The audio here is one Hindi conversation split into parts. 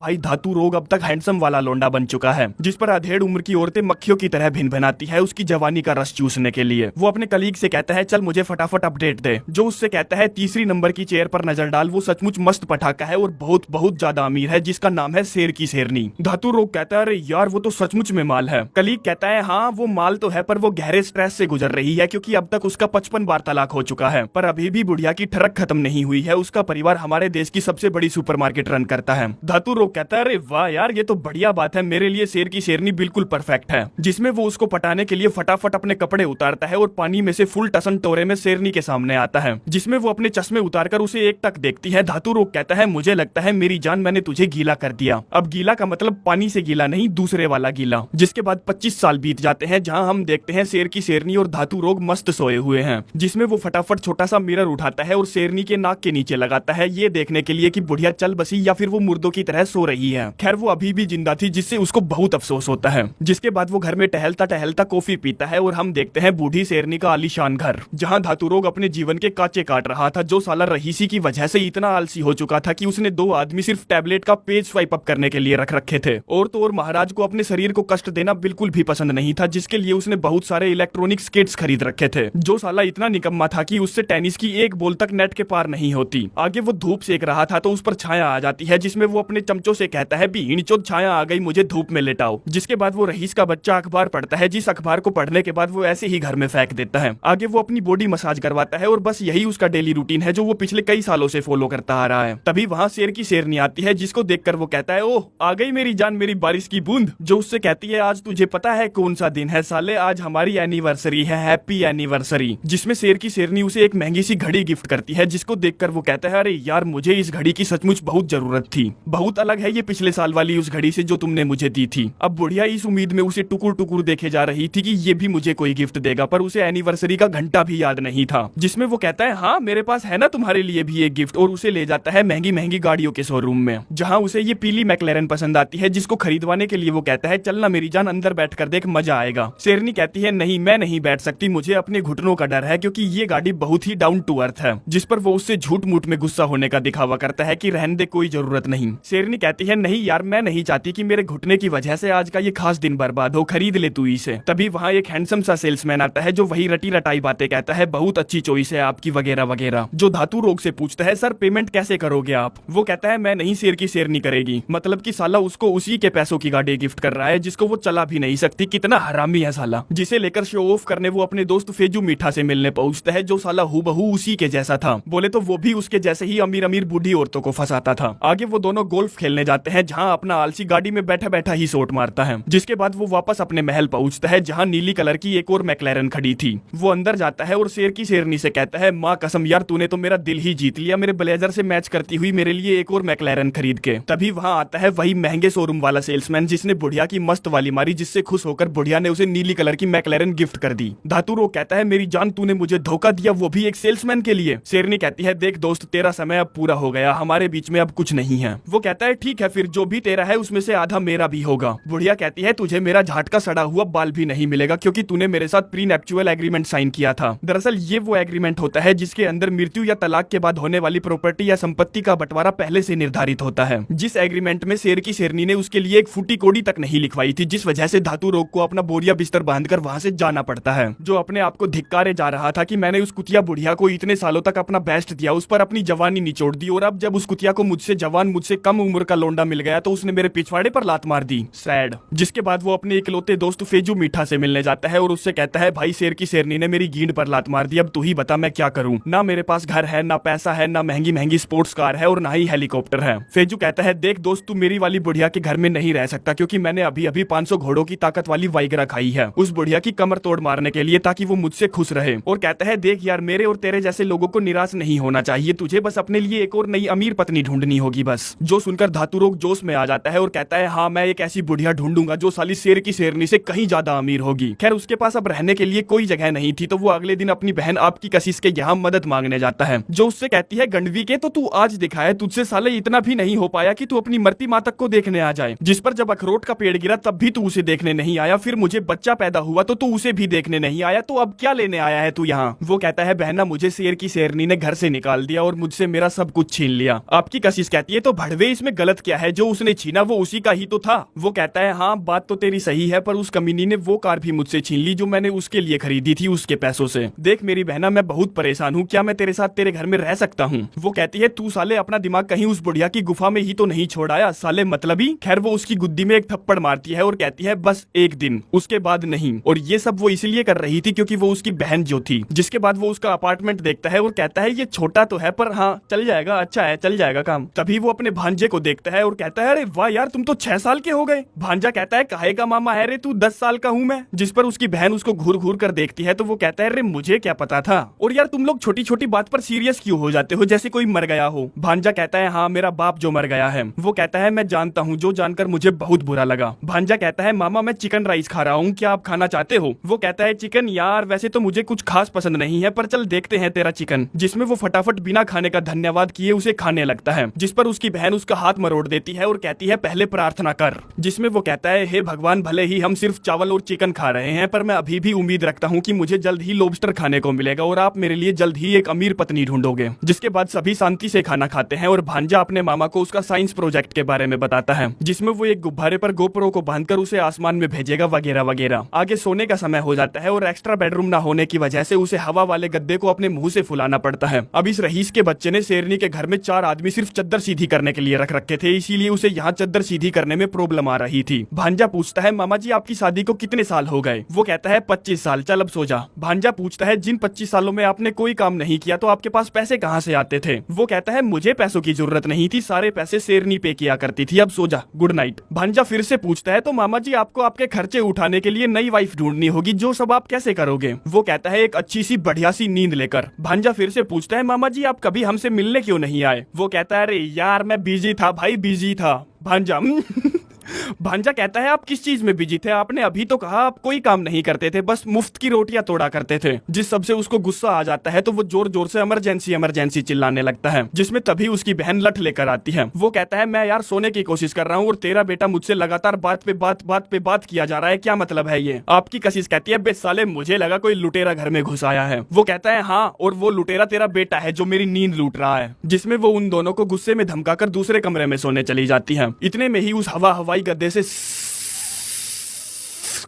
भाई धातु रोग अब तक हैंडसम वाला लोंडा बन चुका है, जिस पर अधेड़ उम्र की औरतें मक्खियों की तरह भिनभिनाती है उसकी जवानी का रस चूसने के लिए। वो अपने कलीग से कहता है चल मुझे फटाफट अपडेट दे, जो उससे कहता है तीसरी नंबर की चेयर पर नजर डाल, वो सचमुच मस्त पटाखा है और बहुत बहुत ज्यादा अमीर है, जिसका नाम है शेर की शेरनी। धातु रोग कहता है अरे यार वो तो सचमुच में माल है। कलीग कहता है हाँ वो माल तो है, पर वो गहरे स्ट्रेस से गुजर रही है क्योंकि अब तक उसका 55 बार तलाक हो चुका है, पर अभी भी बुढ़िया की ठरक खत्म नहीं हुई है। उसका परिवार हमारे देश की सबसे बड़ी सुपरमार्केट रन करता है। धातु रोग कहता है अरे वाह यार ये तो बढ़िया बात है, मेरे लिए शेर की शेरनी बिल्कुल परफेक्ट है। जिसमें वो उसको पटाने के लिए फटाफट अपने कपड़े उतारता है और पानी में से फुल टसन टोरे में शेरनी के सामने आता है, जिसमें वो अपने चश्मे उतारकर उसे एक टक देखती है। धातु रोग कहता है मुझे लगता है मेरी जान मैंने तुझे गीला कर दिया। अब गीला का मतलब पानी से गीला नहीं, दूसरे वाला गीला। जिसके बाद 25 साल बीत जाते हैं, जहां हम देखते हैं शेर की शेरनी और धातु रोग मस्त सोए हुए हैं, जिसमें वो फटाफट छोटा सा मिरर उठाता है और शेरनी के नाक के नीचे लगाता है, ये देखने के लिए कि बुढ़िया चल बसी या फिर वो मुर्दों की तरह सो रही है। खैर वो अभी भी जिंदा थी, जिससे उसको बहुत अफसोस होता है। जिसके बाद वो घर में टहलता टहलता कॉफी पीता है और हम देखते हैं बूढ़ी शेरनी का आलीशान घर, जहां धातु रोग अपने जीवन के कांचे काट रहा था, जो साला रहीसी की वजह से इतना आलसी हो चुका था कि उसने 2 आदमी सिर्फ टैबलेट का पेज स्वाइप अप करने के लिए रख रखे थे। और तो और महाराज को अपने शरीर को कष्ट देना बिल्कुल भी पसंद नहीं था, जिसके लिए उसने बहुत सारे इलेक्ट्रॉनिक स्केट्स खरीद रखे थे। जो साला इतना निकम्मा था कि उससे टेनिस की एक बॉल तक नेट के पार नहीं होती। आगे वो धूप सेक रहा था तो उस पर छाया आ जाती है, जिसमें वो अपने चमचों से कहता है भीड़चोद छाया आ गई, मुझे धूप में लेटाओ। जिसके बाद वो रईस का बच्चा अखबार पढ़ता है, जिस अखबार को पढ़ने के बाद वो ऐसे ही घर में फेंक देता है। आगे वो अपनी बॉडी मसाज करवाता है और बस यही उसका डेली रूटीन है जो वो पिछले कई सालों से फॉलो करता आ रहा है। तभी वहाँ शेर की शेरनी आती है, जिसको देखकर वो कहता है ओह आ गई मेरी जान मेरी बारिश की बूंद। जो उससे कहती है आज तुझे पता है कौन सा दिन है साले, आज हमारी एनिवर्सरी है, हैप्पी एनिवर्सरी। जिसमें शेर की शेरनी उसे एक महंगी सी घड़ी गिफ्ट करती है, जिसको देखकर वो कहता है अरे यार मुझे इस घड़ी की सचमुच बहुत जरूरत थी, बहुत अलग है ये पिछले साल वाली उस घड़ी से जो तुमने मुझे दी थी। अब बुढ़िया इस उम्मीद में उसे टुकुर टुकुर देखे जा रही थी कि ये भी मुझे कोई गिफ्ट देगा, पर उसे एनिवर्सरी का घंटा भी याद नहीं था। जिसमें वो कहता है हाँ मेरे पास है ना तुम्हारे लिए भी एक गिफ्ट, और उसे ले जाता है महंगी महंगी गाड़ियों के शोरूम में, जहाँ उसे ये पीली मैक्लेरन पसंद आती है, जिसको खरीदवाने के लिए वो कहता है चलना मेरी जान अंदर बैठ कर देख मजा आएगा। शेरनी कहती है नहीं मैं नहीं बैठ सकती, मुझे अपने घुटनों का डर है क्योंकि ये गाड़ी बहुत ही डाउन टू अर्थ है। जिस पर वो उससे झूठ मूठ में गुस्सा होने का दिखावा करता है कि रहने दे कोई जरूरत नहीं। शेरनी कहती है नहीं यार मैं नहीं चाहती कि मेरे घुटने की वजह से आज का ये खास दिन बर्बाद हो, खरीद ले तू इसे। तभी वहाँ एक हैंडसम सा सेल्समैन आता है जो वही रटी रटाई बातें कहता है, बहुत अच्छी चॉइस है आपकी वगैरह वगैरह। जो धातु रोग से पूछता है सर पेमेंट कैसे करोगे आप, वो कहता है मैं नहीं शेर की शेरनी करेगी, मतलब कि साला उसको उसी के पैसों की गाड़ी गिफ्ट कर रहा है जिसको वो चला भी नहीं सकती। कितना हरामी है साला। जिसे लेकर शो ऑफ करने वो अपने दोस्त फेजू मीठा से मिलने पहुंचता है, जो साला हूबहू उसी के जैसा था, बोले तो वो भी उसके जैसे ही अमीर अमीर बूढ़ी औरतों को फंसाता था। आगे वो दोनों गोल्फ खेलने जाते हैं, जहाँ अपना आलसी गाड़ी में बैठा बैठा ही शॉट मारता है। जिसके बाद वो वापस अपने महल पहुंचता है, जहाँ नीली कलर की एक और मैक्लेरन खड़ी थी। वो अंदर जाता है और शेर की शेरनी से कहता है माँ कसम यार तूने तो मेरा दिल ही जीत लिया, मेरे ब्लेजर से मैच करती हुई मेरे लिए एक और मैक्लेरन खरीद के। तभी वहाँ आता है वही महंगे शोरूम वाला सेल्समैन, जिसने बुढ़िया की मस्त वाली मारी, जिससे खुश होकर बुढ़िया ने उसे नीली कलर की मैक्लेरन गिफ्ट कर दी। धातु रोग कहता है मेरी जान तूने मुझे धोखा दिया, वो भी एक सेल्समैन के लिए। शेरनी कहती है देख दोस्त तेरा समय अब पूरा हो गया, हमारे बीच में अब कुछ नहीं है। वो कहता है ठीक है फिर जो भी तेरा है उसमें से आधा मेरा भी होगा। बुढ़िया कहती है तुझे मेरा झाट का सड़ा हुआ बाल भी नहीं मिलेगा क्योंकि तूने मेरे साथ प्रीनेप्चुअल एग्रीमेंट साइन किया था। दरअसल ये वो एग्रीमेंट होता है जिसके अंदर मृत्यु या तलाक के बाद होने वाली प्रॉपर्टी या संपत्ति का बंटवारा पहले से निर्धारित होता है। जिस एग्रीमेंट में शेर की शेरनी ने उसके लिए एक फूटी कोड़ी तक नहीं लिखवाई थी, जिस वजह से धातु रोग को अपना बोरिया बिस्तर बांधकर वहां से जाना पड़ता है। जो अपने आप को धिक्कारे जा रहा था कि मैंने उस कुतिया बुढ़िया को इतने सालों तक अपना बेस्ट दिया, उस पर अपनी जवानी निचोड़ दी, और अब जब उस कुतिया को मुझसे जवान मुझसे कम उम्र का लोंडा मिल गया तो उसने मेरे पिछवाड़े पर लात मार दी। सैड। जिसके बाद वो अपने इकलौते दोस्त फेजू मीठा से मिलने जाता है और उससे कहता है भाई शेर की शेरनी ने मेरी गींड पर लात मार दी, अब तू ही बता मैं क्या करूं, ना मेरे पास घर है ना पैसा है ना महंगी महंगी स्पोर्ट्स कार है और ना ही हेलीकॉप्टर है। फेजू कहता है देख दोस्त तू मेरी वाली बुढ़िया के घर में नहीं रह सकता क्योंकि मैंने अभी अभी 500 घोड़ों की ताकत वाली वाइगरा खाई है उस बुढ़िया की कमर तोड़ मारने के लिए ताकि वो मुझसे खुश रहे। और कहता है देख यार मेरे और तेरे जैसे लोगों को निराश नहीं होना चाहिए, तुझे बस अपने लिए एक और नई अमीर पत्नी ढूंढनी होगी बस। जो सुनकर धातु रोग जोश में आ जाता है और कहता है हाँ मैं एक ऐसी बुढ़िया ढूंढूंगा जो साली शेर की शेरनी से कहीं ज्यादा अमीर होगी। खैर उसके पास अब रहने के लिए कोई जगह नहीं थी तो वो अगले दिन अपनी बहन आपकी कशिश के यहाँ मदद मांगने जाता है, जो उससे कहती है गंडवी के तो तू आज दिखाया, तुझसे साले इतना भी नहीं हो पाया कि तू अपनी मरती माँ तक को देखने आ जाए। जिस पर जब अखरोट का पेड़ गिरा तब भी तू उसे देखने नहीं आया, फिर मुझे बच्चा पैदा हुआ तो तू उसे भी देखने नहीं आया, तो अब क्या लेने आया है तू यहाँ। वो कहता है बहना मुझे शेर की शेरनी ने घर से निकाल दिया और मुझसे मेरा सब कुछ छीन लिया। आपकी कशिश कहती है तो भड़वे इसमें गलत गलत क्या है, जो उसने छीना वो उसी का ही तो था। वो कहता है हाँ बात तो तेरी सही है, पर उस कमीनी ने वो कार भी मुझसे छीन ली जो मैंने उसके लिए खरीदी थी उसके पैसों से। देख मेरी बहना, मैं बहुत परेशान हूँ, क्या मैं तेरे साथ तेरे घर में रह सकता हूँ? वो कहती है तू साले अपना दिमाग कहीं उस बुढ़िया की गुफा में ही तो नहीं छोड़ आया साले मतलबी। खैर वो उसकी गुद्दी में एक थप्पड़ मारती है और कहती है बस एक दिन, उसके बाद नहीं। और ये सब वो इसलिए कर रही थी क्योंकि वो उसकी बहन जो थी। जिसके बाद वो उसका अपार्टमेंट देखता है और कहता है ये छोटा तो है पर हाँ चल जाएगा, अच्छा है चल जाएगा काम। तभी वो अपने भांजे को देखता है और कहता है अरे वाह यार तुम तो 6 साल के हो गए। भांजा कहता है काहे का मामा है रे तू, 10 साल का हूँ मैं। जिस पर उसकी बहन उसको घूर घूर कर देखती है तो वो कहता है अरे मुझे क्या पता था, और यार तुम लोग छोटी छोटी बात पर सीरियस क्यों हो जाते हो जैसे कोई मर गया हो। भांजा कहता है हाँ मेरा बाप जो मर गया है। वो कहता है मैं जानता हूँ, जो जानकर मुझे बहुत बुरा लगा। भांजा कहता है मामा मैं चिकन राइस खा रहा हूँ, क्या आप खाना चाहते हो? वो कहता है चिकन यार वैसे तो मुझे कुछ खास पसंद नहीं है, पर चल देखते हैं तेरा चिकन। जिसमें वो फटाफट बिना खाने का धन्यवाद किए उसे खाने लगता है। जिस पर उसकी बहन उसका हाथ मरोड़ देती है और कहती है पहले प्रार्थना कर। जिसमें वो कहता है हे भगवान, भले ही हम सिर्फ चावल और चिकन खा रहे हैं, पर मैं अभी भी उम्मीद रखता हूँ कि मुझे जल्द ही लॉबस्टर खाने को मिलेगा और आप मेरे लिए जल्द ही एक अमीर पत्नी ढूंढोगे। जिसके बाद सभी शांति से खाना खाते हैं और भांजा अपने मामा को उसका साइंस प्रोजेक्ट के बारे में बताता है, जिसमें वो एक गुब्बारे पर गोप्रो को बांधकर उसे आसमान में भेजेगा वगैरह वगैरह। आगे सोने का समय हो जाता है और एक्स्ट्रा बेडरूम ना होने की वजह से उसे हवा वाले गद्दे को अपने मुंह से फुलाना पड़ता है। अब इस रईस के बच्चे ने शेरनी के घर में 4 आदमी सिर्फ चद्दर सीधी करने के लिए रख रखे थे, इसीलिए उसे यहाँ चद्दर सीधी करने में प्रॉब्लम आ रही थी। भांजा पूछता है मामा जी आपकी शादी को कितने साल हो गए? वो कहता है 25 साल, चल अब सो जा। भांजा पूछता है जिन 25 सालों में आपने कोई काम नहीं किया तो आपके पास पैसे कहाँ से आते थे? वो कहता है मुझे पैसों की जरूरत नहीं थी, सारे पैसे शेरनी पे किया करती थी, अब सो जा, गुड नाइट। भांजा फिर से पूछता है तो मामा जी आपको आपके खर्चे उठाने के लिए नई वाइफ ढूंढनी होगी, जो सब आप कैसे करोगे? वो कहता है एक अच्छी सी बढ़िया सी नींद लेकर। भांजा फिर से पूछता है मामा जी आप कभी हमसे मिलने क्यों नहीं आए? वो कहता है अरे यार मैं बिजी था भाई, बिजी था। भांजा भांजा कहता है आप किस चीज में बिजी थे? आपने अभी तो कहा आप कोई काम नहीं करते थे, बस मुफ्त की रोटियां तोड़ा करते थे। जिस सबसे उसको गुस्सा आ जाता है तो वो जोर जोर से इमरजेंसी इमरजेंसी चिल्लाने लगता है, जिसमें तभी उसकी बहन लठ लेकर आती है। वो कहता है मैं यार सोने की कोशिश कर रहा हूँ और तेरा बेटा मुझसे लगातार बात पे बात किया जा रहा है, क्या मतलब है ये? आपकी कशिश कहती है बे साले मुझे लगा कोई लुटेरा घर में घुस आया है। वो कहता है हाँ, और वो लुटेरा तेरा बेटा है जो मेरी नींद लूट रहा है। जिसमें वो उन दोनों को गुस्से में धमकाकर दूसरे कमरे में सोने चली जाती है। इतने में ही उस हवाई गद्दे से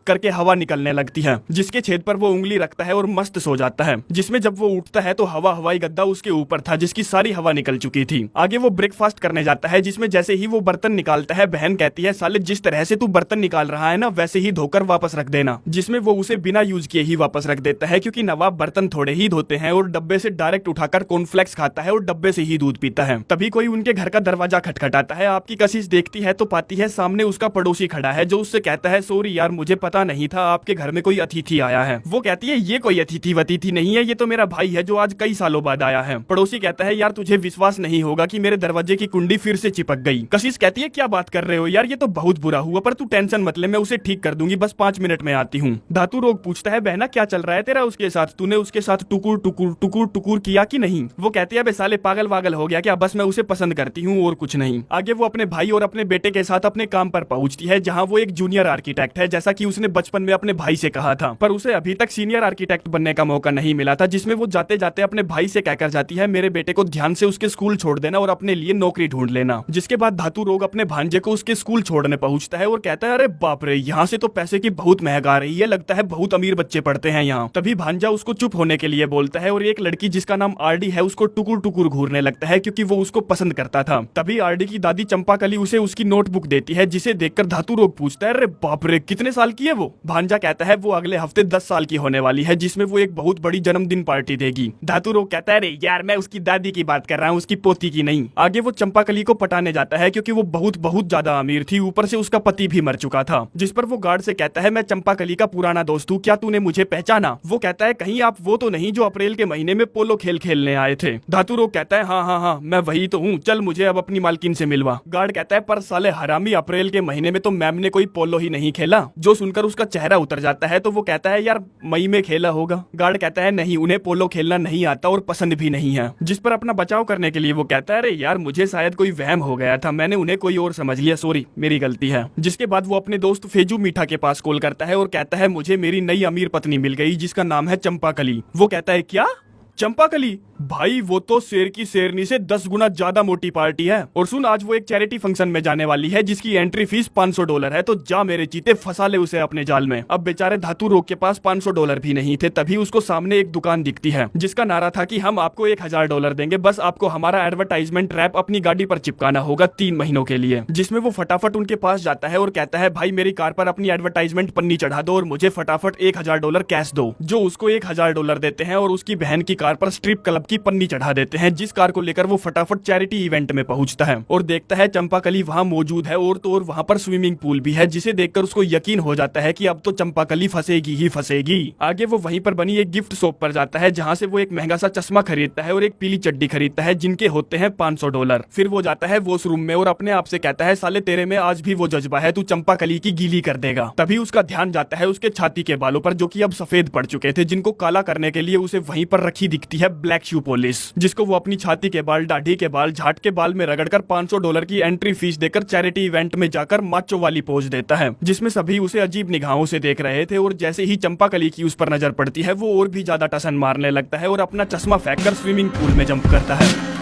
करके हवा निकलने लगती है, जिसके छेद पर वो उंगली रखता है और मस्त सो जाता है। जिसमें जब वो उठता है तो हवाई गद्दा उसके ऊपर था जिसकी सारी हवा निकल चुकी थी। आगे वो ब्रेकफास्ट करने जाता है, जिसमें जैसे ही वो बर्तन निकालता है बहन कहती है साले जिस तरह से तू बर्तन निकाल रहा है ना वैसे ही धोकर वापस रख देना। जिसमें वो उसे बिना यूज किए ही वापस रख देता है, क्योंकि नवाब बर्तन थोड़े ही धोते हैं और डब्बे से डायरेक्ट उठाकर कॉर्नफ्लेक्स खाता है और डब्बे से ही दूध पीता है। तभी कोई उनके घर का दरवाजा खटखटाता है। आपकी कशिश देखती है तो पाती है सामने उसका पड़ोसी खड़ा है, जो उससे कहता है सॉरी यार मुझे पता नहीं था आपके घर में कोई अतिथि आया है। वो कहती है ये कोई अतिथि वतिथि नहीं है, ये तो मेरा भाई है जो आज कई सालों बाद आया है। पड़ोसी कहता है यार तुझे विश्वास नहीं होगा कि मेरे दरवाजे की कुंडी फिर से चिपक गई। कशिश कहती है क्या बात कर रहे हो यार, ये तो बहुत बुरा हुआ, पर तू टेंशन मत ले, मैं उसे ठीक कर दूंगी, बस 5 मिनट में आती हूँ। धातु रोग पूछता है बहना क्या चल रहा है तेरा उसके साथ, तूने उसके साथ टुकुर टुकुर टुकुर टुकुर किया कि नहीं? वो कहती है बे साले पागल वागल हो गया क्या, बस मैं उसे पसंद करती हूँ और कुछ नहीं। आगे वो अपने भाई और अपने बेटे के साथ अपने काम पर पहुंचती है, जहाँ वो एक जूनियर आर्किटेक्ट है, जैसा कि उसने बचपन में अपने भाई से कहा था, पर उसे अभी तक सीनियर आर्किटेक्ट बनने का मौका नहीं मिला था। जिसमें वो जाते जाते अपने भाई से कहकर जाती है मेरे बेटे को ध्यान से उसके स्कूल छोड़ देना और अपने लिए नौकरी ढूंढ लेना। जिसके बाद धातु रोग अपने भांजे को उसके स्कूल छोड़ने पहुंचता है और कहता है अरे बाप रे, यहाँ से तो पैसे की बहुत महंगा आ रही है, लगता है बहुत अमीर बच्चे पढ़ते हैं यहाँ। तभी भांजा उसको चुप होने के लिए बोलता है और एक लड़की जिसका नाम आरडी है उसको टुकुर टुकुर घूरने लगता है, क्योंकि वो उसको पसंद करता था। तभी आरडी की दादी चंपाकली उसे उसकी नोटबुक देती है, जिसे देखकर धातु रोग पूछता है अरे बाप रे कितने साल की है वो? भांजा कहता है वो अगले हफ्ते 10 साल की होने वाली है, जिसमें वो एक बहुत बड़ी जन्मदिन पार्टी देगी। धातु रोग कहता है अरे यार मैं उसकी दादी की बात कर रहा हूँ, उसकी पोती की नहीं। आगे वो चंपाकली को पटाने जाता है, क्योंकि वो बहुत बहुत ज्यादा अमीर थी, ऊपर से उसका पति भी मर चुका था। जिस पर वो गार्ड से कहता है मैं चंपाकली का पुराना दोस्त हूँ, क्या तूने मुझे पहचाना? वो कहता है कहीं आप वो तो नहीं जो अप्रैल के महीने में पोलो खेलने आए थे? धातु रोग कहता है हाँ मैं वही तो हूँ, चल मुझे अब अपनी मालकिन से मिलवा। गार्ड कहता है पर साले हरामी, अप्रैल के महीने में तो मैम ने कोई पोलो ही नहीं खेला। जो सुनकर उसका चेहरा उतर जाता है तो वो कहता है यार मई में खेला होगा। गार्ड कहता है नहीं, उन्हें पोलो खेलना नहीं आता और पसंद भी नहीं है। जिस पर अपना बचाव करने के लिए वो कहता है अरे यार मुझे शायद कोई वहम हो गया था, मैंने उन्हें कोई और समझ लिया, सॉरी मेरी गलती है। जिसके बाद वो अपने दोस्त फेजू मीठा के पास कॉल करता है और कहता है मुझे मेरी नई अमीर पत्नी मिल गई जिसका नाम है चंपाकली। वो कहता है क्या चंपाकली, भाई वो तो शेर की शेरनी से 10 गुना ज्यादा मोटी पार्टी है। और सुन, आज वो एक चैरिटी फंक्शन में जाने वाली है जिसकी एंट्री फीस $500 है, तो जा मेरे चीते फंसा ले उसे अपने जाल में। अब बेचारे धातु रोग के पास $500 भी नहीं थे, तभी उसको सामने एक दुकान दिखती है जिसका नारा था कि हम आपको $1000 देंगे, बस आपको हमारा एडवर्टाइजमेंट रैप अपनी गाड़ी पर चिपकाना होगा 3 महीनों के लिए। जिसमें वो फटाफट उनके पास जाता है और कहता है, भाई मेरी कार पर अपनी एडवर्टाइजमेंट पन्नी चढ़ा दो और मुझे फटाफट $1000 कैश दो। जो उसको $1000 देते हैं और उसकी बहन की कार पर स्ट्रिप क्लब की पन्नी चढ़ा देते हैं, जिस कार को लेकर वो फटाफट चैरिटी इवेंट में पहुंचता है और देखता है चंपाकली वहां मौजूद है और तो और वहां पर स्विमिंग पूल भी है, जिसे देखकर उसको यकीन हो जाता है कि अब तो चंपाकली फंसेगी ही फंसेगी। आगे वो वहीं पर बनी एक गिफ्ट शॉप पर जाता है जहां से वो एक महंगा सा चश्मा खरीदता है और एक पीली चड्डी खरीदता है जिनके होते हैं $500। फिर वो जाता है वॉशरूम में और अपने आप से कहता है, साले तेरे में आज भी वो जज्बा है, तू चंपाकली की गीली कर देगा। तभी उसका ध्यान जाता है उसके छाती के बालों पर जो कि अब सफेद पड़ चुके थे, जिनको काला करने के लिए उसे वहीं पर रखी दिखती है ब्लैक शू पॉलिश, जिसको वो अपनी छाती के बाल, दाढ़ी के बाल, झाट के बाल में रगड़कर $500 की एंट्री फीस देकर चैरिटी इवेंट में जाकर माचो वाली पोज देता है, जिसमें सभी उसे अजीब निगाहों से देख रहे थे। और जैसे ही चंपाकली की उस पर नजर पड़ती है वो और भी ज्यादा टसन मारने लगता है और अपना चश्मा फेंककर स्विमिंग पूल में जंप करता है।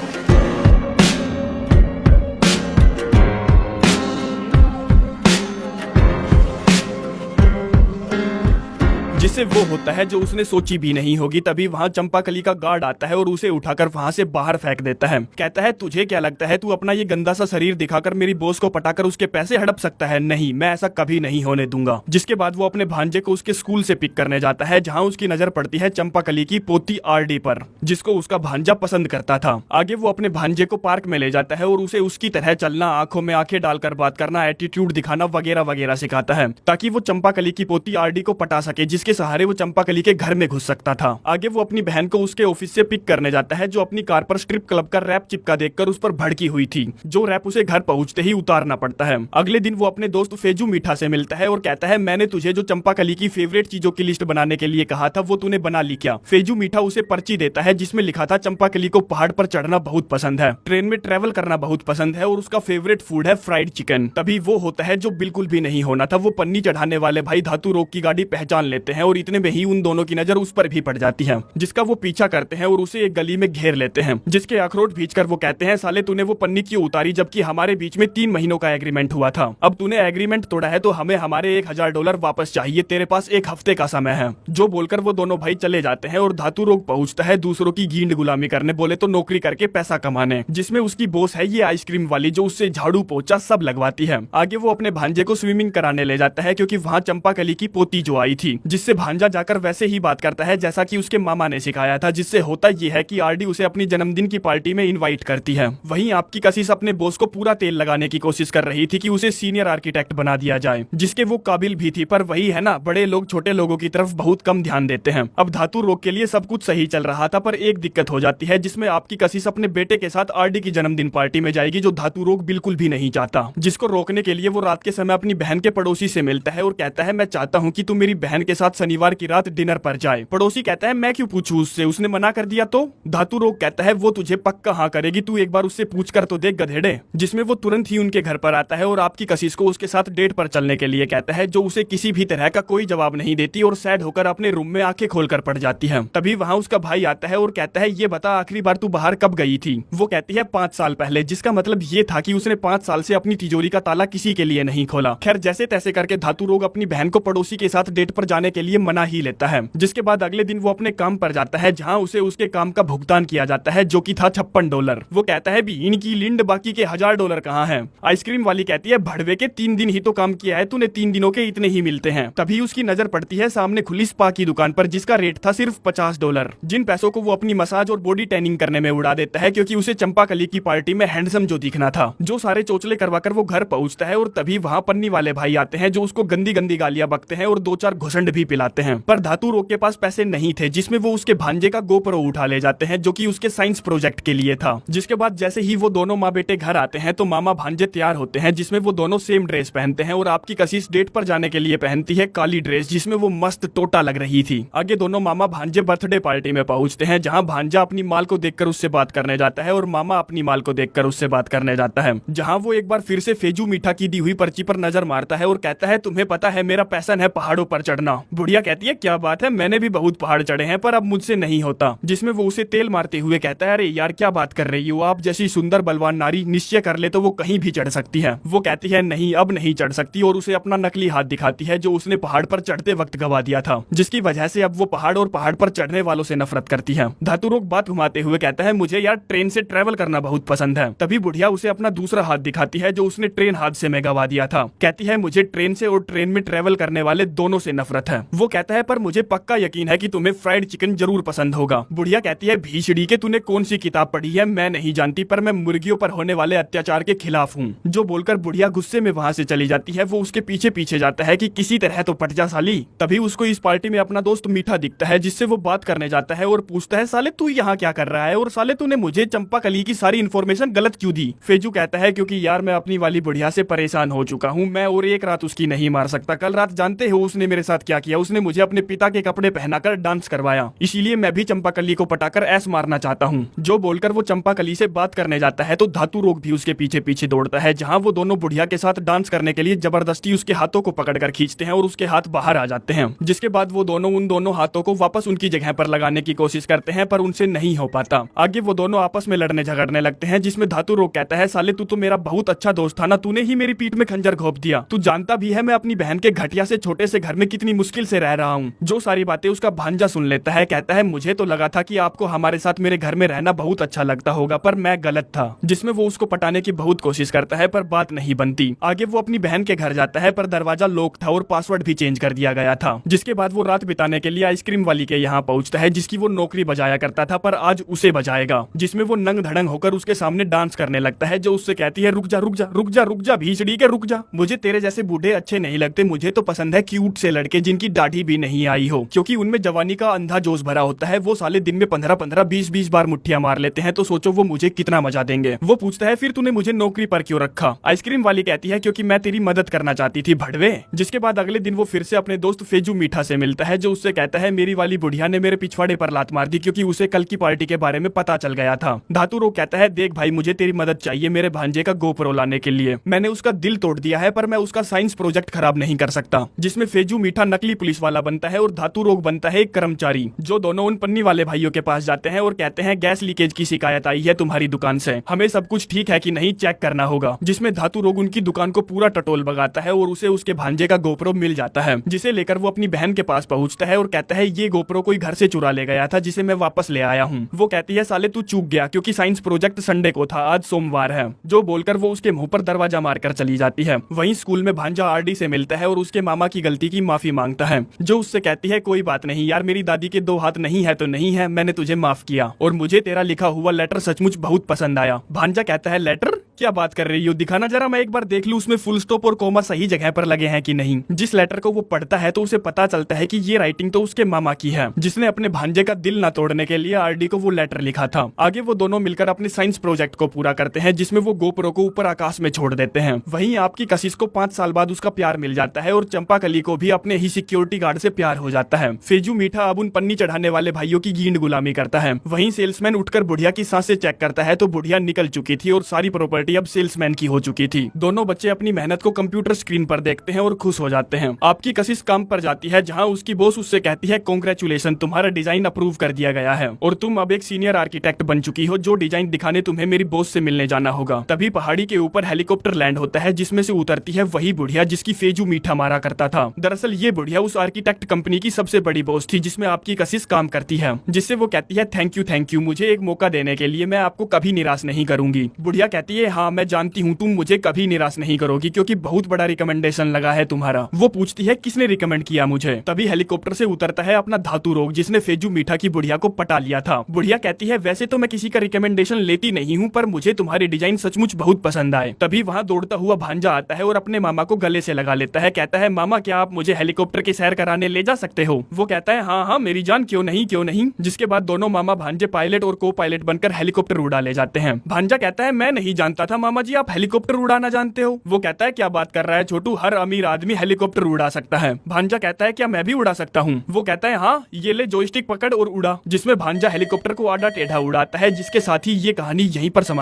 जिससे वो होता है जो उसने सोची भी नहीं होगी। तभी वहाँ चंपाकली का गार्ड आता है और उसे उठाकर वहाँ से बाहर फेंक देता है। कहता है, तुझे क्या लगता है तू अपना ये गंदा सा शरीर दिखाकर मेरी बॉस को पटाकर उसके पैसे हड़प सकता है? नहीं, मैं ऐसा कभी नहीं होने दूंगा। जिसके बाद वो अपने भांजे को उसके स्कूल से पिक करने जाता है, जहाँ उसकी नजर पड़ती है चंपाकली की पोती आरडी पर, जिसको उसका भांजा पसंद करता था। आगे वो अपने भांजे को पार्क में ले जाता है और उसे उसकी तरह चलना, आंखों में आंखें डालकर बात करना, एटीट्यूड दिखाना वगैरह वगैरह सिखाता है, ताकि वो चंपाकली की पोती आरडी को पटा सके, जिसके सहारे वो चंपाकली के घर में घुस सकता था। आगे वो अपनी बहन को उसके ऑफिस से पिक करने जाता है, जो अपनी कार पर स्ट्रिप क्लब का रैप चिपका देखकर उस पर भड़की हुई थी, जो रैप उसे घर पहुंचते ही उतारना पड़ता है। अगले दिन वो अपने दोस्त फेजू मीठा से मिलता है और कहता है, मैंने तुझे जो चंपाकली की फेवरेट चीजों की लिस्ट बनाने के लिए कहा था वो तूने बना ली क्या? फेजू मीठा उसे पर्ची देता है जिसमें लिखा था, चंपाकली को पहाड़ पर चढ़ना बहुत पसंद है, ट्रेन में ट्रेवल करना बहुत पसंद है और उसका फेवरेट फूड है फ्राइड चिकन। तभी वो होता है जो बिल्कुल भी नहीं होना था, वो पन्नी चढ़ाने वाले भाई धातु रोग की गाड़ी पहचान लेते हैं और इतने में ही उन दोनों की नजर उस पर भी पड़ जाती है, जिसका वो पीछा करते हैं और उसे एक गली में घेर लेते हैं, जिसके अखरोट भींचकर वो कहते हैं, साले तूने वो पन्नी क्यों उतारी जबकि हमारे बीच में 3 महीनों का एग्रीमेंट हुआ था? अब तूने एग्रीमेंट तोड़ा है तो हमें हमारे $1000 वापस चाहिए, तेरे पास 1 हफ्ते का समय है। जो बोलकर वो दोनों भाई चले जाते हैं और धातु रोग पहुंचता है दूसरों की गींड गुलामी करने, बोले तो नौकरी करके पैसा कमाने, जिसमें उसकी बॉस है ये आइसक्रीम वाली जो उससे झाड़ू पोछा सब लगवाती है। आगे वो अपने भांजे को स्विमिंग कराने ले जाता है क्योंकि वहाँ चंपाकली की पोती जो आई थी, जिससे भांजा जाकर वैसे ही बात करता है जैसा कि उसके मामा ने सिखाया था, जिससे होता ये है कि आरडी उसे अपनी जन्मदिन की पार्टी में इनवाइट करती है। वहीं आपकी कशिश अपने बॉस को पूरा तेल लगाने की कोशिश कर रही थी कि उसे सीनियर आर्किटेक्ट बना दिया जाए, जिसके वो काबिल भी थी, पर वही है ना, बड़े लोग छोटे लोगों की तरफ बहुत कम ध्यान देते हैं। अब धातु रोग के लिए सब कुछ सही चल रहा था, पर एक दिक्कत हो जाती है जिसमें आपकी कशिश अपने बेटे के साथ आरडी की जन्मदिन पार्टी में जाएगी, जो धातु रोग बिल्कुल भी नहीं चाहता। जिसको रोकने के लिए वो रात के समय अपनी बहन के पड़ोसी से मिलता है और कहता है, मैं चाहता हूँ कि तू मेरी बहन के साथ शनिवार की रात डिनर पर जाए। पड़ोसी कहता है, मैं क्यों पूछूं उससे, उसने मना कर दिया तो? धातु रोग कहता है, वो तुझे पक्का हाँ करेगी, तू एक बार उससे पूछ कर तो देख गधेड़े। जिसमें वो तुरंत ही उनके घर पर आता है और आपकी कशिश को उसके साथ डेट पर चलने के लिए कहता है, जो उसे किसी भी तरह का कोई जवाब नहीं देती और सैड होकर अपने रूम में आंखें खोलकर पड़ जाती है। तभी वहाँ उसका भाई आता है और कहता है, ये बता आखिरी बार तू बाहर कब गई थी? वो कहती है 5 साल पहले, जिसका मतलब ये था कि उसने 5 साल से अपनी तिजोरी का ताला किसी के लिए नहीं खोला। खैर जैसे तैसे करके धातु रोग अपनी बहन को पड़ोसी के साथ डेट पर जाने के लिए मना ही लेता है। जिसके बाद अगले दिन वो अपने काम पर जाता है, जहाँ उसे उसके काम का भुगतान किया जाता है, जो कि था $56। वो कहता है, भी इनकी लिंड बाकी के $1000 कहाँ हैं? आइसक्रीम वाली कहती है, भड़वे के 3 दिन ही तो काम किया है तूने, 3 दिनों के इतने ही मिलते हैं। तभी उसकी नजर पड़ती है सामने खुली स्पा की दुकान पर, जिसका रेट था सिर्फ $50, जिन पैसों को वो अपनी मसाज और बॉडी टैनिंग करने में उड़ा देता है, क्योंकि उसे चंपाकली की पार्टी में हैंडसम जो दिखना था। जो सारे चोचले करवाकर वो घर पहुंचता है और तभी वहाँ पन्नी वाले भाई आते हैं, जो उसको गंदी गंदी गालियां बकते हैं और 2-4 घुसंड भी पिलाते हैं। पर धातु रोग के पास पैसे नहीं थे, जिसमें वो उसके भांजे का गोप्रो उठा ले जाते हैं, जो कि उसके साइंस प्रोजेक्ट के लिए था। जिसके बाद जैसे ही वो दोनों माँ बेटे घर आते हैं तो मामा भांजे तैयार होते हैं, जिसमें वो दोनों सेम ड्रेस पहनते हैं और आपकी कशिश डेट पर जाने के लिए पहनती है काली ड्रेस, जिसमें वो मस्त टोटा लग रही थी। आगे दोनों मामा भांजे बर्थडे पार्टी में पहुंचते हैं, जहां भांजा अपनी माल को देखकर उससे बात करने जाता है और मामा अपनी माल को देखकर उससे बात करने जाता है, जहां वो एक बार फिर से फेजू मीठा की दी हुई पर्ची पर नजर मारता है और कहता है, तुम्हें पता है मेरा पैशन है पहाड़ों पर चढ़ना। बुढ़िया कहती है क्या बात है, मैंने भी बहुत पहाड़ चढ़े हैं पर अब मुझसे नहीं होता। जिसमें वो उसे तेल मारते हुए कहता है अरे यार क्या बात कर रही हो, आप जैसी सुंदर बलवान नारी निश्चय कर ले तो वो कहीं भी चढ़ सकती है। वो कहती है नहीं अब नहीं चढ़ सकती और उसे अपना नकली हाथ दिखाती है जो उसने पहाड़ पर चढ़ते वक्त गवा दिया था, जिसकी वजह से अब वो पहाड़ और पहाड़ पर चढ़ने वालों से नफरत करती है। धातुरोग बात घुमाते हुए कहता है मुझे यार ट्रेन से ट्रेवल करना बहुत पसंद है। तभी बुढ़िया उसे अपना दूसरा हाथ दिखाती है जो उसने ट्रेन हादसे में गवा दिया था। कहती है मुझे ट्रेन से और ट्रेन में ट्रेवल करने वाले दोनों से नफरत है। वो कहता है पर मुझे पक्का यकीन है कि तुम्हें फ्राइड चिकन जरूर पसंद होगा। बुढ़िया कहती है भीषड़ी के तूने कौन सी किताब पढ़ी है, मैं नहीं जानती पर मैं मुर्गियों पर होने वाले अत्याचार के खिलाफ हूँ। जो बोलकर बुढ़िया गुस्से में वहाँ से चली जाती है। वो उसके पीछे पीछे जाता है कि किसी तरह तो पट जा साली। तभी उसको इस पार्टी में अपना दोस्त मीठा दिखता है जिससे वो बात करने जाता है और पूछता है साले तू यहाँ क्या कर रहा है और साले तूने मुझे चंपा कली की सारी इन्फॉर्मेशन गलत क्यों दी। फेजू कहता है क्योंकि यार मैं अपनी वाली बुढ़िया से परेशान हो चुका हूँ, मैं और एक रात उसकी नहीं मार सकता। कल रात जानते हो उसने मेरे साथ क्या किया, उसने मुझे अपने पिता के कपड़े पहनाकर डांस करवाया, इसीलिए मैं भी चंपाकली को पटाकर ऐस मारना चाहता हूँ। जो बोलकर वो चंपाकली से बात करने जाता है तो धातुरोग भी उसके पीछे पीछे दौड़ता है, जहाँ वो दोनों बुढ़िया के साथ डांस करने के लिए जबरदस्ती उसके हाथों को पकड़कर खींचते हैं और उसके हाथ बाहर आ जाते हैं। जिसके बाद वो दोनों उन दोनों हाथों को वापस उनकी जगह पर लगाने की कोशिश करते हैं पर उनसे नहीं हो पाता। आगे वो दोनों आपस में लड़ने झगड़ने लगते हैं, जिसमें धातुरोग कहता है साले तू तो मेरा बहुत अच्छा दोस्त था ना, तूने ही मेरी पीठ में खंजर घोंप दिया। तू जानता भी है मैं अपनी बहन के घटिया से छोटे से घर में कितनी मुश्किल से रह रहा हूँ। जो सारी बातें उसका भांजा सुन लेता है। कहता है मुझे तो लगा था कि आपको हमारे साथ मेरे घर में रहना बहुत अच्छा लगता होगा पर मैं गलत था। जिसमें वो उसको पटाने की बहुत कोशिश करता है पर बात नहीं बनती। आगे वो अपनी बहन के घर जाता है पर दरवाजा लॉक था और पासवर्ड भी चेंज कर दिया गया था। जिसके बाद वो रात बिताने के लिए आइसक्रीम वाली के यहाँ पहुंचता है जिसकी वो नौकरी बजाया करता था पर आज उसे बजाएगा। जिसमें वो नंग धड़ंग होकर उसके सामने डांस करने लगता है जो उससे कहती है रुक जा रुक जा रुक जा रुक जा भीषड़ी के रुक जा, मुझे तेरे जैसे बूढ़े अच्छे नहीं लगते, मुझे तो पसंद है क्यूट से लड़के जिनकी दाढ़ी भी नहीं आई हो, क्योंकि उनमें जवानी का अंधा जोश भरा होता है। वो साले दिन में 15-15 20-20 बार मुट्ठियां मार लेते हैं, तो सोचो वो मुझे कितना मजा देंगे। वो पूछता है फिर तूने मुझे नौकरी पर क्यों रखा। आइसक्रीम वाली कहती है क्योंकि मैं तेरी मदद करना चाहती थी भड़वे। जिसके बाद अगले दिन वो फिर से अपने दोस्त फेजू मीठा से मिलता है जो उससे कहता है मेरी वाली बुढ़िया ने मेरे पिछवाड़े पर लात मार दी क्योंकि उसे कल की पार्टी के बारे में पता चल गया था। धातुरोग कहता है देख भाई मुझे तेरी मदद चाहिए मेरे भांजे का गोप्रो लाने के लिए, मैंने उसका दिल तोड़ दिया है पर मैं उसका साइंस प्रोजेक्ट खराब नहीं कर सकता। जिसमें फेजू मीठा नकली पुलिस वाला बनता है और धातुरोग बनता है एक कर्मचारी। जो दोनों उन पन्नी वाले भाइयों के पास जाते हैं और कहते हैं गैस लीकेज की शिकायत आई है तुम्हारी दुकान से, हमें सब कुछ ठीक है कि नहीं चेक करना होगा। जिसमें धातुरोग उनकी दुकान को पूरा टटोल बगाता है और उसे उसके भांजे का गोप्रो मिल जाता है, जिसे लेकर वो अपनी बहन के पास पहुंचता है और कहता है ये गोप्रो कोई घर से चुरा ले गया था जिसे मैं वापस ले आया हूँ। वो कहती है साले तू चूक गया क्योंकि साइंस प्रोजेक्ट संडे को था, आज सोमवार है। जो बोलकर वो उसके मुंह पर दरवाजा मारकर चली जाती है। वहीं स्कूल में भांजा आरडी से मिलता है और उसके मामा की गलती की माफी मांगता है, जो उससे कहती है कोई बात नहीं यार, मेरी दादी के 2 हाथ नहीं है तो नहीं है, मैंने तुझे माफ किया और मुझे तेरा लिखा हुआ लेटर सचमुच बहुत पसंद आया। भांजा कहता है लेटर क्या बात कर रही हो, दिखाना जरा मैं एक बार देख लूं उसमें फुल स्टॉप और कोमा सही जगह पर लगे हैं कि नहीं। जिस लेटर को वो पढ़ता है तो उसे पता चलता है कि ये राइटिंग तो उसके मामा की है, जिसने अपने भांजे का दिल न तोड़ने के लिए आरडी को वो लेटर लिखा था। आगे वो दोनों मिलकर अपने साइंस प्रोजेक्ट को पूरा करते हैं, जिसमें वो गोप्रो को ऊपर आकाश में छोड़ देते हैं। वहीं आपकी कशिश को 5 साल बाद उसका प्यार मिल जाता है और चंपाकली को भी अपने ही सिक्योरिटी गार्ड से प्यार हो जाता है। फेजू मीठा अब उन पन्नी चढ़ाने वाले भाइयों की गींड गुलामी करता है। वहीं सेल्समैन उठकर बुढ़िया की सांसें चेक करता है तो बुढ़िया निकल चुकी थी और सारी प्रॉपर्टी अब सेल्समैन हो चुकी थी। दोनों बच्चे अपनी मेहनत को कंप्यूटर स्क्रीन पर देखते हैं और खुश हो जाते हैं। आपकी कशिश काम पर जाती है, जहां उसकी बॉस उससे कहती है कांग्रेचुलेशन, तुम्हारा डिजाइन अप्रूव कर दिया गया है और तुम अब एक सीनियर आर्किटेक्ट बन चुकी हो। जो डिजाइन दिखाने तुम्हें मेरी बॉस से मिलने जाना होगा। तभी पहाड़ी के ऊपर हेलीकॉप्टर लैंड होता है, जिसमें से उतरती है वही बुढ़िया जिसकी फेजू मीठा मारा करता था। दरअसल ये बुढ़िया उस आर्किटेक्ट कंपनी की सबसे बड़ी बॉस थी जिसमें आपकी कशिश काम करती है। जिससे वो कहती है थैंक यू मुझे एक मौका देने के लिए, मैं आपको कभी निराश नहीं करूंगी। बुढ़िया कहती है हाँ मैं जानती हूँ तुम मुझे कभी निराश नहीं करोगी क्योंकि बहुत बड़ा रिकमेंडेशन लगा है तुम्हारा। वो पूछती है किसने रिकमेंड किया मुझे। तभी हेलीकॉप्टर से उतरता है अपना धातुरोग जिसने फेजू मीठा की बुढ़िया को पटा लिया था। बुढ़िया कहती है वैसे तो मैं किसी का रिकमेंडेशन लेती नहीं हूँ पर मुझे तुम्हारे डिजाइन सचमुच बहुत पसंद आए। तभी वहाँ दौड़ता हुआ भांजा आता है और अपने मामा को गले से लगा लेता है। कहता है मामा क्या आप मुझे हेलीकॉप्टर की सैर कराने ले जा सकते हो। वो कहता है हाँ मेरी जान क्यों नहीं। जिसके बाद दोनों मामा भांजे पायलट और को पायलट बनकर हेलीकॉप्टर उड़ा ले जाते हैं। भांजा कहता है मैं नहीं जानता था मामा जी आप हेलीकॉप्टर उड़ाना जानते हो। वो कहता है क्या बात कर रहा है छोटू, हर अमीर आदमी हेलीकॉप्टर उड़ा सकता है। भांजा कहता है क्या मैं भी उड़ा सकता हूँ। वो कहता है हाँ ये ले जॉयस्टिक पकड़ और उड़ा। जिसमें भांजा हेलीकॉप्टर को आड़ा टेढ़ा उड़ाता है। जिसके साथ ही ये कहानी यहीं पर समाप्त